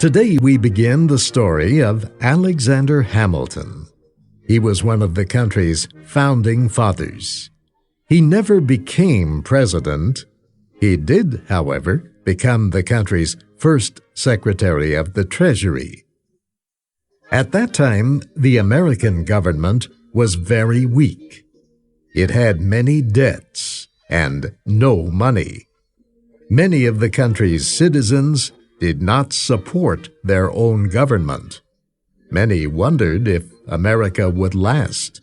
Today we begin the story of Alexander Hamilton. He was one of the country's founding fathers. He never became president. He did, however, become the country's first Secretary of the Treasury. At that time, the American government was very weak. It had many debts and no money. Many of the country's citizens did not support their own government. Many wondered if America would last.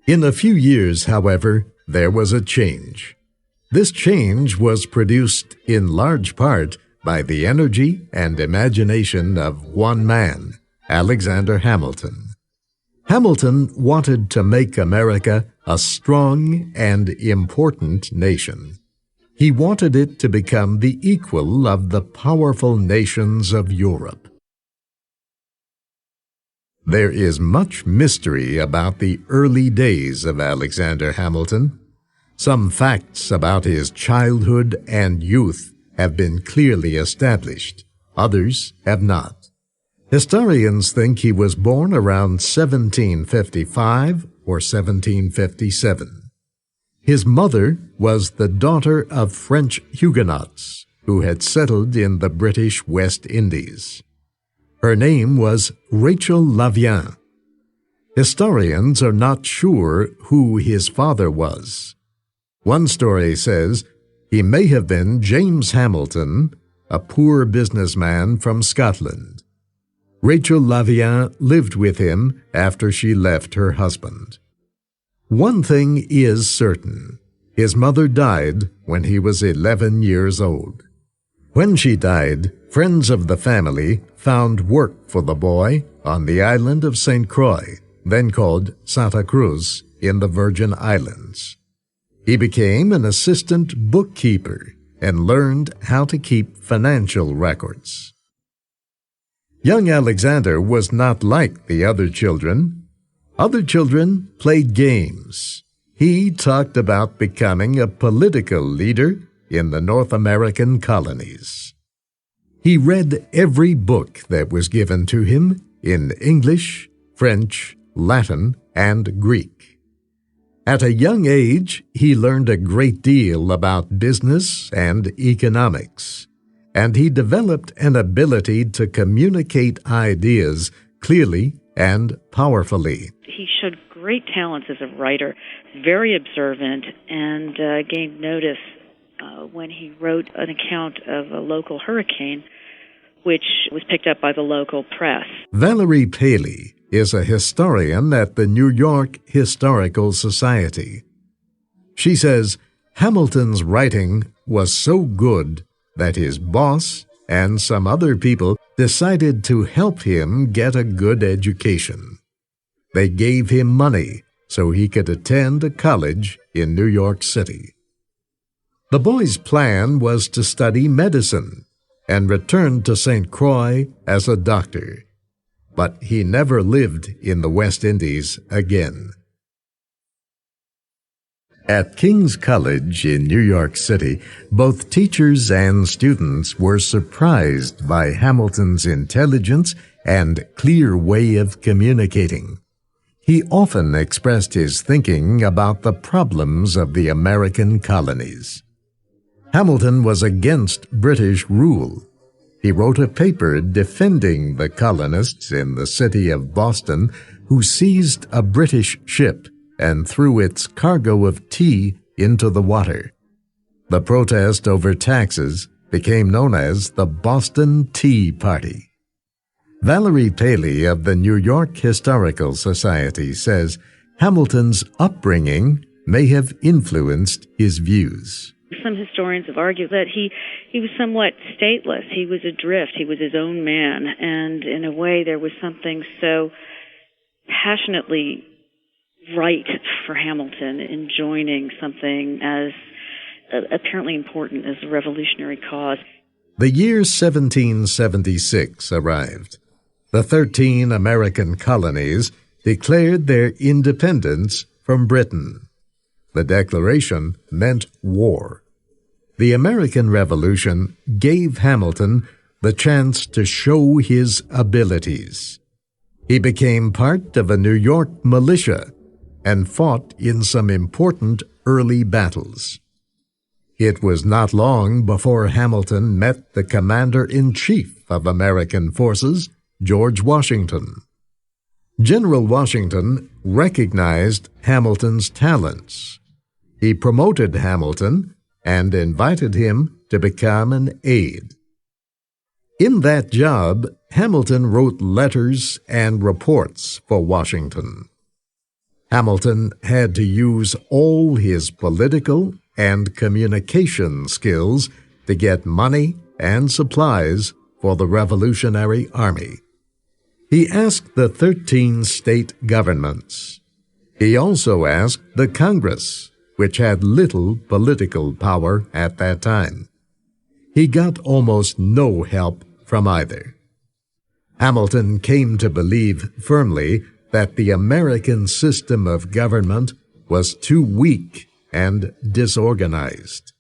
In a few years, however, there was a change. This change was produced in large part by the energy and imagination of one man, Alexander Hamilton. Hamilton wanted to make America a strong and important nation. He wanted it to become the equal of the powerful nations of Europe. There is much mystery about the early days of Alexander Hamilton. Some facts about his childhood and youth have been clearly established. Others have not. Historians think he was born around 1755 or 1757. His mother was the daughter of French Huguenots who had settled in the British West Indies. Her name was Rachel Lavien. Historians are not sure who his father was. One story says he may have been James Hamilton, a poor businessman from Scotland. Rachel Lavien lived with him after she left her husband. One thing is certain. His mother died when he was 11 years old. When she died, friends of the family found work for the boy on the island of St. Croix, then called Santa Cruz, in the Virgin Islands. He became an assistant bookkeeper and learned how to keep financial records. Young Alexander was not like the other children. Other children played games. He talked about becoming a political leader in the North American colonies. He read every book that was given to him in English, French, Latin, and Greek. At a young age, he learned a great deal about business and economics, and he developed an ability to communicate ideas clearly and powerfully. He showed great talents as a writer, very observant, and gained notice when he wrote an account of a local hurricane, which was picked up by the local press. Valerie Paley is a historian at the New York Historical Society. She says Hamilton's writing was so good that his boss and some other people decided to help him get a good education. They gave him money so he could attend a college in New York City. The boy's plan was to study medicine and return to St. Croix as a doctor, but he never lived in the West Indies again. At King's College in New York City, both teachers and students were surprised by Hamilton's intelligence and clear way of communicating. He often expressed his thinking about the problems of the American colonies. Hamilton was against British rule. He wrote a paper defending the colonists in the city of Boston who seized a British ship and threw its cargo of tea into the water. The protest over taxes became known as the Boston Tea Party. Valerie Paley of the New York Historical Society says Hamilton's upbringing may have influenced his views. Some historians have argued that he was somewhat stateless. He was adrift. He was his own man. And in a way, there was something so passionately right for Hamilton in joining something as apparently important as the revolutionary cause. The year 1776 arrived. The 13 American colonies declared their independence from Britain. The declaration meant war. The American Revolution gave Hamilton the chance to show his abilities. He became part of a New York militia and fought in some important early battles. It was not long before Hamilton met the Commander-in-Chief of American forces, George Washington. General Washington recognized Hamilton's talents. He promoted Hamilton and invited him to become an aide. In that job, Hamilton wrote letters and reports for Washington. Hamilton had to use all his political and communication skills to get money and supplies for the Revolutionary Army. He asked the 13 state governments. He also asked the Congress, which had little political power at that time. He got almost no help from either. Hamilton came to believe firmly that the American system of government was too weak and disorganized.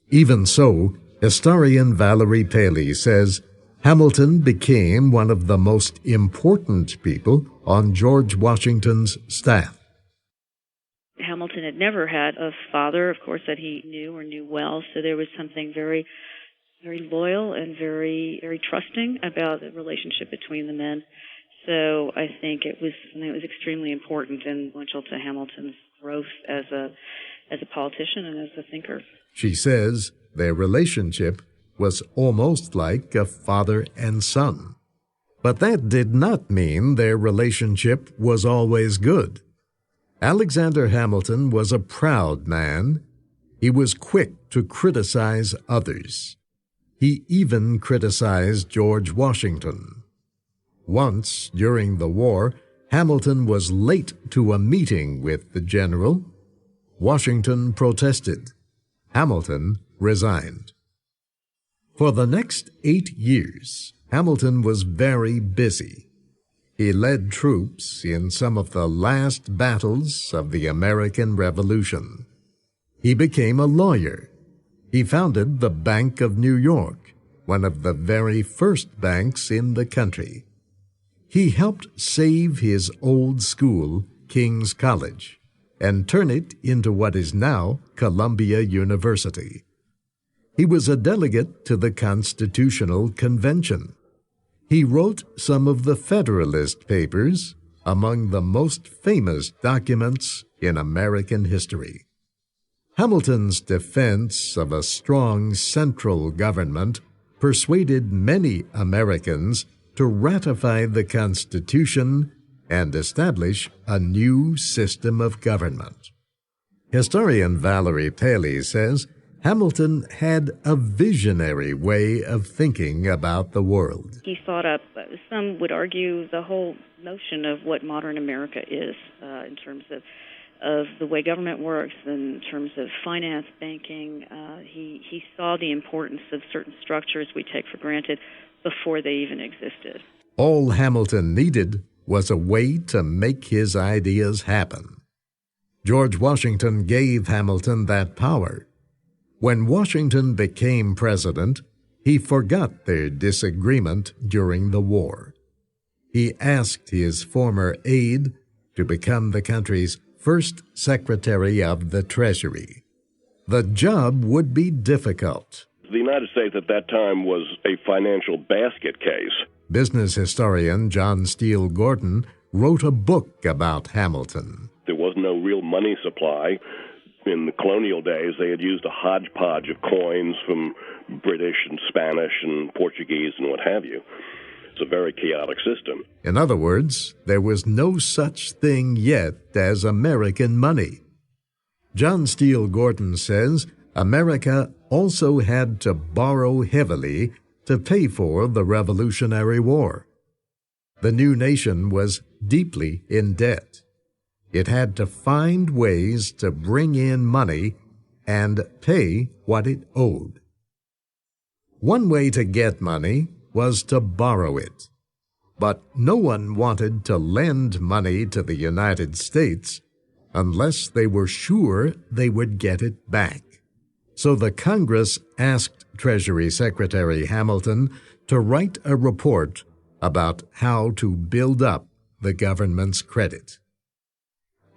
Even so, historian Valerie Paley says Hamilton became one of the most important people on George Washington's staff. Hamilton had never had a father, of course, that he knew or knew well, so there was something very, very loyal and very, very trusting about the relationship between the men. So I think it was something that was extremely important and influential to Hamilton's growth as a politician and as a thinker. She says their relationship was almost like a father and son. But that did not mean their relationship was always good. Alexander Hamilton was a proud man. He was quick to criticize others. He even criticized George Washington. Once, during the war, Hamilton was late to a meeting with the general. Washington protested. Hamilton resigned. For the next 8 years, Hamilton was very busy. He led troops in some of the last battles of the American Revolution. He became a lawyer. He founded the Bank of New York, one of the very first banks in the country. He helped save his old school, King's College, and turn it into what is now Columbia University. He was a delegate to the Constitutional Convention. He wrote some of the Federalist Papers, among the most famous documents in American history. Hamilton's defense of a strong central government persuaded many Americans to ratify the Constitution and establish a new system of government. Historian Valerie Paley says Hamilton had a visionary way of thinking about the world. He thought up, some would argue, the whole notion of what modern America is in terms of the way government works, in terms of finance, banking. He saw the importance of certain structures we take for granted before they even existed. All Hamilton needed was a way to make his ideas happen. George Washington gave Hamilton that power. When Washington became president, he forgot their disagreement during the war. He asked his former aide to become the country's first Secretary of the Treasury. The job would be difficult. The United States at that time was a financial basket case. Business historian John Steele Gordon wrote a book about Hamilton. There was no real money supply. In the colonial days, they had used a hodgepodge of coins from British and Spanish and Portuguese and what have you. It's a very chaotic system. In other words, there was no such thing yet as American money. John Steele Gordon says America also had to borrow heavily to pay for the Revolutionary War. The new nation was deeply in debt. It had to find ways to bring in money and pay what it owed. One way to get money was to borrow it. But no one wanted to lend money to the United States unless they were sure they would get it back. So the Congress asked Treasury Secretary Hamilton to to write a report about how to build up the government's credit.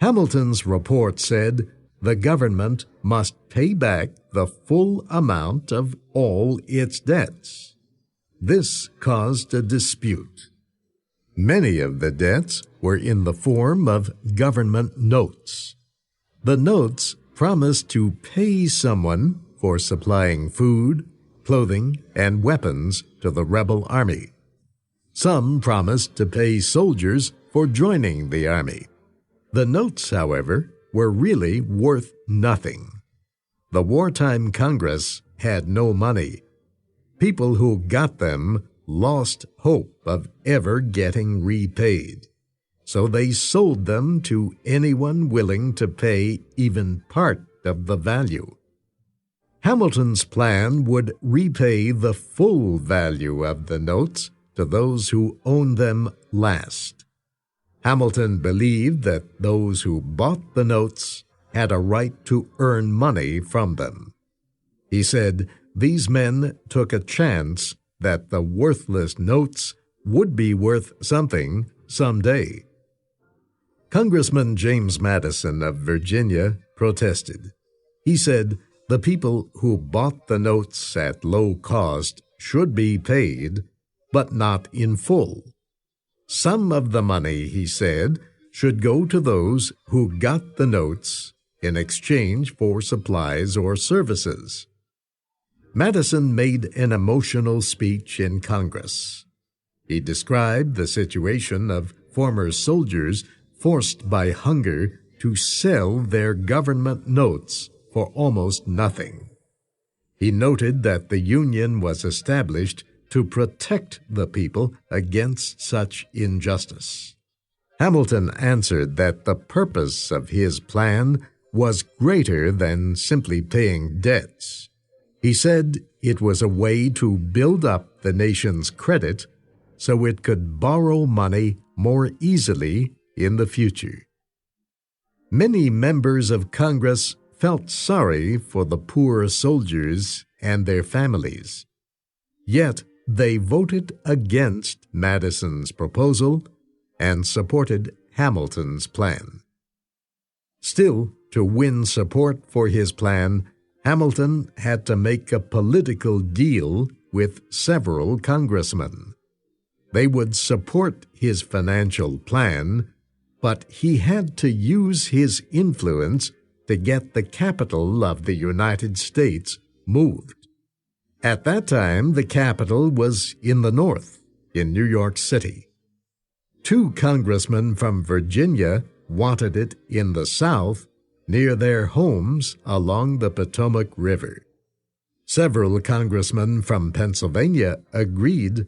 Hamilton's report said the government must pay back the full amount of all its debts. This caused a dispute. Many of the debts were in the form of government notes. The notes promised to pay someone for supplying food, clothing, and weapons to the rebel army. Some promised to pay soldiers for joining the army. The notes, however, were really worth nothing. The wartime Congress had no money. People who got them lost hope of ever getting repaid, so they sold them to anyone willing to pay even part of the value. Hamilton's plan would repay the full value of the notes to those who owned them last. Hamilton believed that those who bought the notes had a right to earn money from them. He said these men took a chance that the worthless notes would be worth something someday. Congressman James Madison of Virginia protested. He said the people who bought the notes at low cost should be paid, but not in full. Some of the money, he said, should go to those who got the notes in exchange for supplies or services. Madison made an emotional speech in Congress. He described the situation of former soldiers forced by hunger to sell their government notes for almost nothing. He noted that the Union was established to protect the people against such injustice. Hamilton answered that the purpose of his plan was greater than simply paying debts. He said it was a way to build up the nation's credit so it could borrow money more easily in the future. Many members of Congress felt sorry for the poor soldiers and their families. Yet they voted against Madison's proposal and supported Hamilton's plan. Still, to win support for his plan, Hamilton had to make a political deal with several congressmen. They would support his financial plan, but he had to use his influence to get the capital of the United States moved. At that time, the capital was in the north, in New York City. 2 congressmen from Virginia wanted it in the south, near their homes along the Potomac River. Several congressmen from Pennsylvania agreed,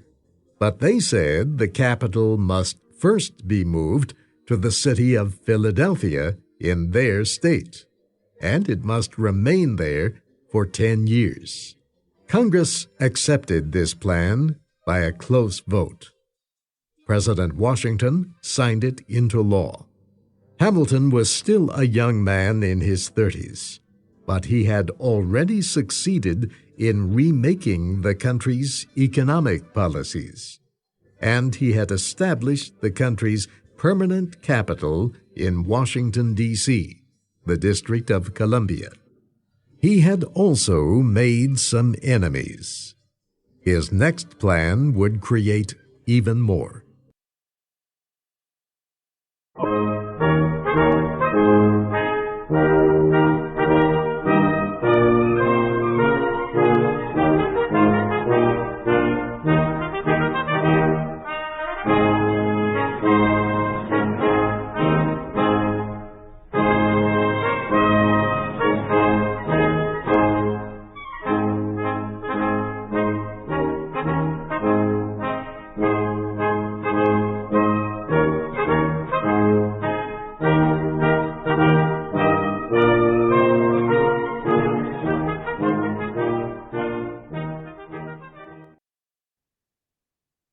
but they said the capital must first be moved to the city of Philadelphia in their state, and it must remain there for 10 years. Congress accepted this plan by a close vote. President Washington signed it into law. Hamilton was still a young man in his 30s, but he had already succeeded in remaking the country's economic policies, and he had established the country's permanent capital in Washington, D.C., the District of Columbia. He had also made some enemies. His next plan would create even more.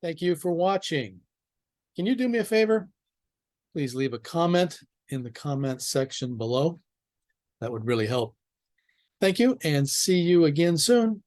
Thank you for watching. Can you do me a favor? Please leave a comment in the comment section below. That would really help. Thank you, and see you again soon.